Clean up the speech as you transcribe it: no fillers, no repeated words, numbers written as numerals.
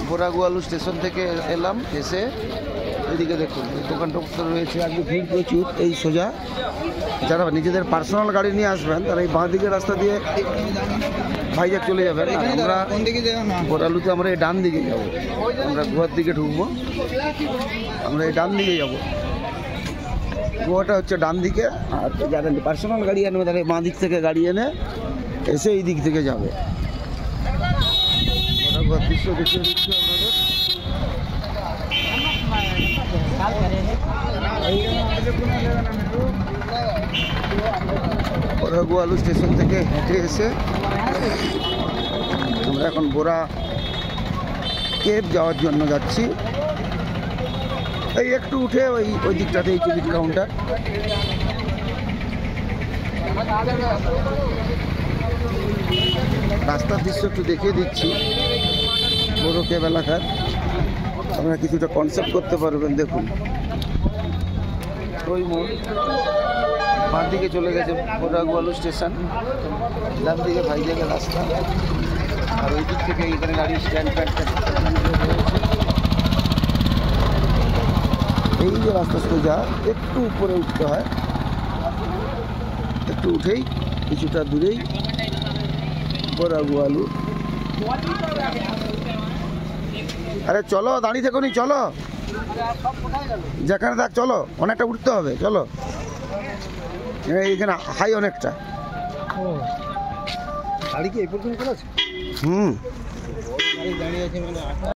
বোরাগুয়ালু station থেকে এলাম, এসে এদিকে দেখুন দোকান টোকান রয়েছে, আজকে ভিড় প্রচুর। এই সোজা যারা নিজেদের পার্সোনাল গাড়ি নিয়ে আসবেন তারা এই বাঁ দিকের রাস্তা দিয়ে ভাইজাগ চলে যাবেন। আর আমরা বোরালুতে আমরা এই ডান দিকে যাবো, আমরা গোয়ার দিকে ঢুকবো, আমরা এই ডান দিকে যাবো। গোয়াটা হচ্ছে ডান দিকে, আর যারা পার্সোনাল গাড়ি আনবে তারা বাঁ দিক থেকে গাড়ি এনে এসে এই দিক থেকে যাবে। দৃশ্য দেখিয়ে দিচ্ছি আপনাদের। বোরাগুয়ালু স্টেশন থেকে হেঁটে এসে আমরা এখন বোরা কেভ যাওয়ার জন্য যাচ্ছি। এই একটু উঠে ওই দিকটাতে এই টিকিট কাউন্টার। রাস্তার দৃশ্য একটু দেখিয়ে দিচ্ছি বড় কেভ এলাকার, আপনারা কিছুটা কনসেপ্ট করতে পারবেন। দেখুন ওই মোড়, বাঁ দিকে চলে গেছে বোরাগুয়ালু স্টেশন, ডান দিকে ভাইজাগের রাস্তা, আর ওই দিক থেকে এখানে গাড়ি স্ট্যান্ড ফ্যান্ড রয়েছে। এই যে রাস্তা সোজা একটু উপরে উঠতে হয়, একটু উঠেই কিছুটা দূরেই বোরাগুয়ালু। আরে চলো, দাঁড়িয়ে থেকো নি, চলো যেখানে থাক, চলো অনেকটা উঠতে হবে, চলো। এইখানে হাই অনেকটা। গাড়ি কি এই পর্যন্ত আছে? হুম। দাঁড়িয়ে আছে মানে